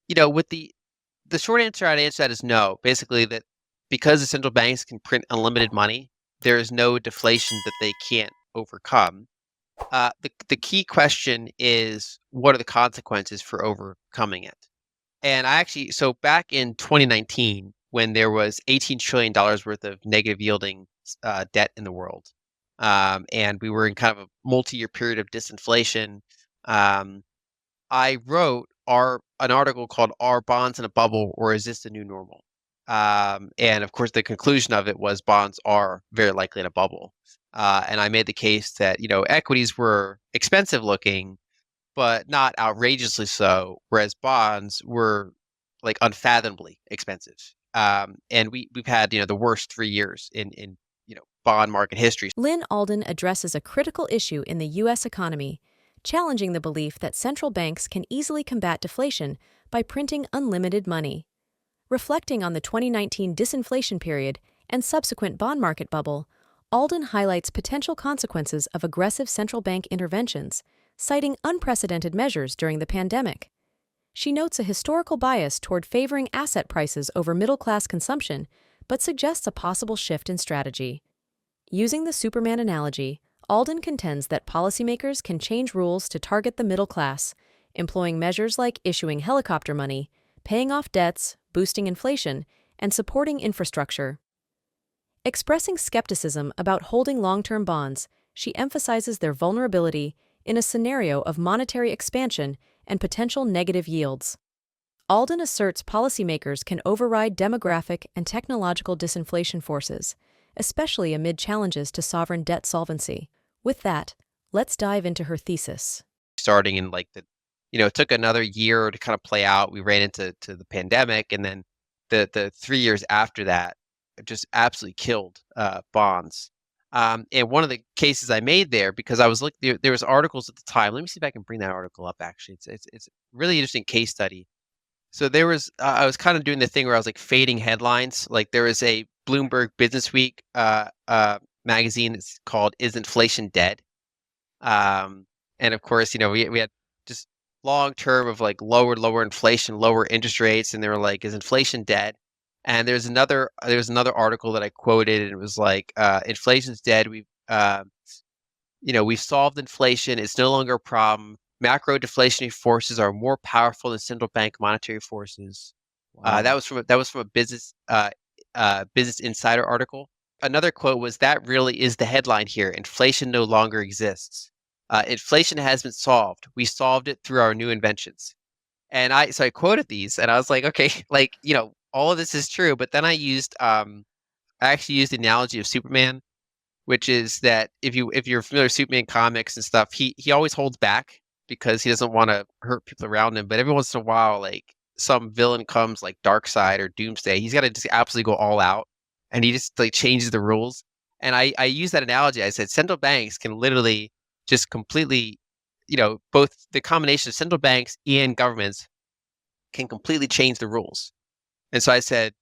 With the short answer I'd answer that is no. Basically, that because the central banks can print unlimited money, there is no deflation that they can't overcome. The key question is, what are the consequences for overcoming it? And so back in 2019, when there was $18 trillion worth of negative yielding debt in the world, and we were in kind of a multi-year period of disinflation, um, I wrote an article called "Are Bonds in a Bubble or Is This the New Normal?" And of course, the conclusion of it was bonds are very likely in a bubble. And I made the case that equities were expensive looking, but not outrageously so, whereas bonds were like unfathomably expensive. And we've had the worst 3 years in bond market history. Lyn Alden addresses a critical issue in the U.S. economy, challenging the belief that central banks can easily combat deflation by printing unlimited money. Reflecting on the 2019 disinflation period and subsequent bond market bubble, Alden highlights potential consequences of aggressive central bank interventions, citing unprecedented measures during the pandemic. She notes a historical bias toward favoring asset prices over middle-class consumption, but suggests a possible shift in strategy. Using the Superman analogy, Alden contends that policymakers can change rules to target the middle class, employing measures like issuing helicopter money, paying off debts, boosting inflation, and supporting infrastructure. Expressing skepticism about holding long-term bonds, she emphasizes their vulnerability in a scenario of monetary expansion and potential negative yields. Alden asserts policymakers can override demographic and technological disinflation forces, especially amid challenges to sovereign debt solvency. With that, let's dive into her thesis. Starting in it took another year to kind of play out. We ran into the pandemic, and then the 3 years after that just absolutely killed bonds. And one of the cases I made there, because I was looking, there was articles at the time. Let me see if I can bring that article up. Actually, it's a really interesting case study. So there was I was kind of doing the thing where I was like fading headlines. Like there was a Bloomberg Business Week magazine that's called "Is Inflation Dead?" And of course, we had just long term of like lower inflation, lower interest rates, and they were like, "Is inflation dead?" And there was another article that I quoted, and it was like, "Inflation's dead. We've solved inflation. It's no longer a problem. Macro deflationary forces are more powerful than central bank monetary forces." That Wow. was from a Business Insider article. Another quote was, "That really is the headline here. Inflation no longer exists. Inflation has been solved. We solved it through our new inventions." And I quoted these, and I was like, okay, like all of this is true. But then I actually used the analogy of Superman, which is that if you're familiar with Superman comics and stuff, he always holds back because he doesn't want to hurt people around him. But every once in a while, like some villain comes, like Darkseid or Doomsday, he's got to just absolutely go all out, and he just like changes the rules. And I use that analogy. I said central banks can literally just completely, both the combination of central banks and governments can completely change the rules. And so I said,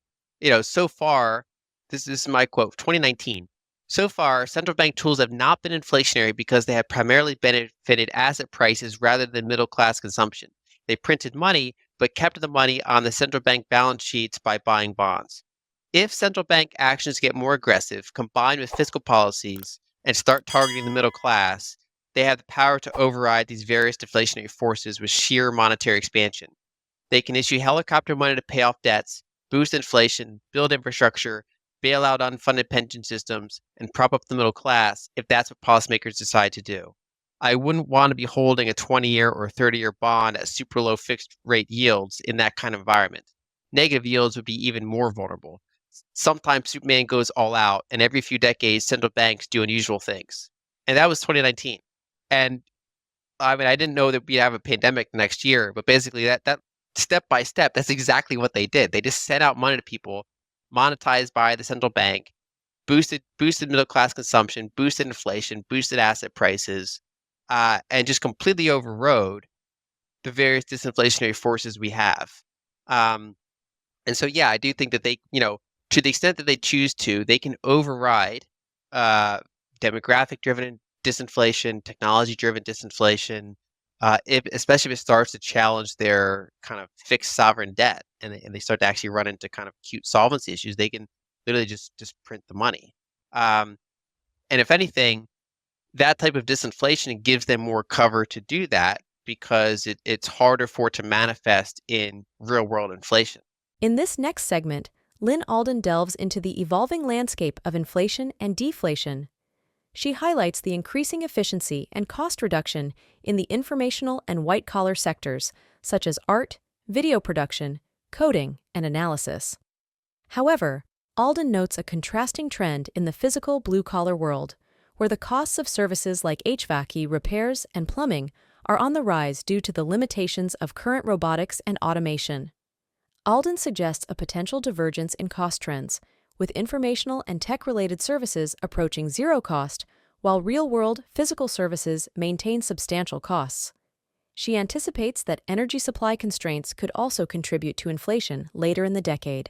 so far, this is my quote, 2019. "So far, central bank tools have not been inflationary because they have primarily benefited asset prices rather than middle class consumption. They printed money, but kept the money on the central bank balance sheets by buying bonds. If central bank actions get more aggressive, combined with fiscal policies, and start targeting the middle class, they have the power to override these various deflationary forces with sheer monetary expansion. They can issue helicopter money to pay off debts, boost inflation, build infrastructure, bail out unfunded pension systems, and prop up the middle class if that's what policymakers decide to do. I wouldn't want to be holding a 20-year or 30-year bond at super low fixed rate yields in that kind of environment. Negative yields would be even more vulnerable. Sometimes Superman goes all out, and every few decades, central banks do unusual things." And that was 2019. And I mean, I didn't know that we'd have a pandemic next year, but basically that step by step, that's exactly what they did. They just sent out money to people, monetized by the central bank, boosted middle class consumption, boosted inflation, boosted asset prices, and just completely overrode the various disinflationary forces we have. Um, and so, yeah, I do think that to the extent that they choose to, they can override uh, demographic driven disinflation, technology driven disinflation, especially if it starts to challenge their kind of fixed sovereign debt, and they start to actually run into kind of acute solvency issues, they can literally just print the money. Um, and if anything, that type of disinflation gives them more cover to do that because it's harder for it to manifest in real world inflation. In this next segment, Lyn Alden delves into the evolving landscape of inflation and deflation. She highlights the increasing efficiency and cost reduction in the informational and white-collar sectors, such as art, video production, coding, and analysis. However, Alden notes a contrasting trend in the physical blue-collar world, where the costs of services like HVAC repairs and plumbing are on the rise due to the limitations of current robotics and automation. Alden suggests a potential divergence in cost trends, with informational and tech-related services approaching zero cost, while real-world physical services maintain substantial costs. She anticipates that energy supply constraints could also contribute to inflation later in the decade.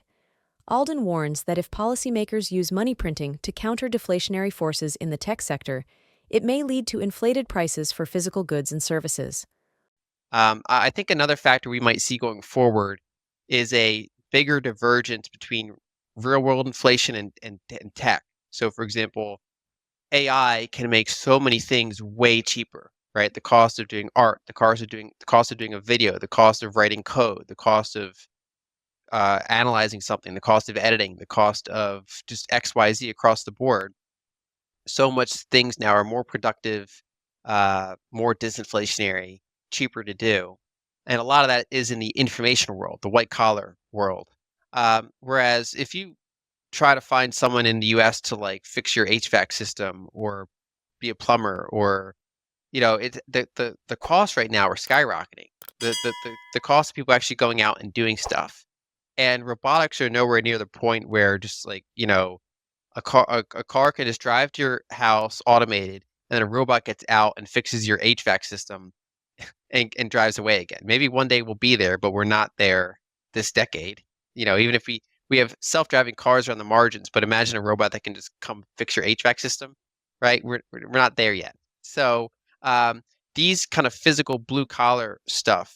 Alden warns that if policymakers use money printing to counter deflationary forces in the tech sector, it may lead to inflated prices for physical goods and services. I think another factor we might see going forward is a bigger divergence between real world inflation and tech. So, for example, AI can make so many things way cheaper, right? The cost of doing art, the cost of doing a video, the cost of writing code, the cost of analyzing something, the cost of editing, the cost of just X, Y, Z across the board. So much things now are more productive, more disinflationary, cheaper to do. And a lot of that is in the information world, the white collar world. Whereas if you try to find someone in the US to like fix your HVAC system or be a plumber or the costs right now are skyrocketing. The cost of people actually going out and doing stuff. And robotics are nowhere near the point where just like, a car can just drive to your house automated, and then a robot gets out and fixes your HVAC system and drives away again. Maybe one day we'll be there, but we're not there this decade. Even if we have self-driving cars around the margins, but imagine a robot that can just come fix your HVAC system, right? We're not there yet. So um, these kind of physical blue collar stuff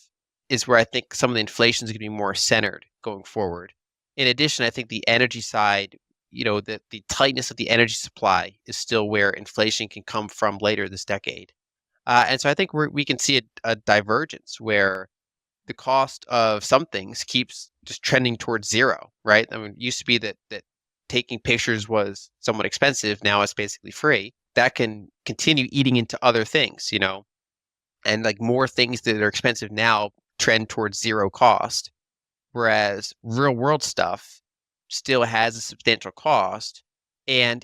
is where I think some of the inflation is going to be more centered going forward. In addition, I think the energy side, the tightness of the energy supply is still where inflation can come from later this decade. And so I think we can see a divergence where the cost of some things keeps just trending towards zero, right? I mean, it used to be that taking pictures was somewhat expensive. Now it's basically free. That can continue eating into other things, and like more things that are expensive now trend towards zero cost, whereas real world stuff still has a substantial cost. And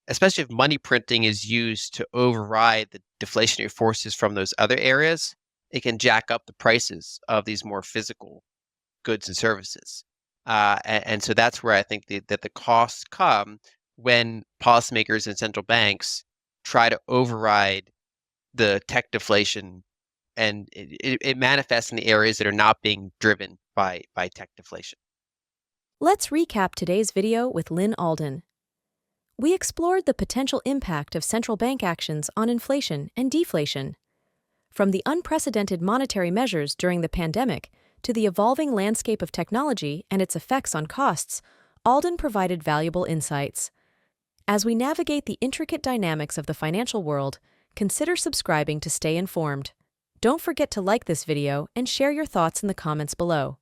especially if money printing is used to override the deflationary forces from those other areas, it can jack up the prices of these more physical goods and services. And so that's where I think that the costs come when policymakers and central banks try to override the tech deflation, and it manifests in the areas that are not being driven by tech deflation. Let's recap today's video with Lyn Alden. We explored the potential impact of central bank actions on inflation and deflation. From the unprecedented monetary measures during the pandemic to the evolving landscape of technology and its effects on costs, Alden provided valuable insights. As we navigate the intricate dynamics of the financial world, consider subscribing to stay informed. Don't forget to like this video and share your thoughts in the comments below.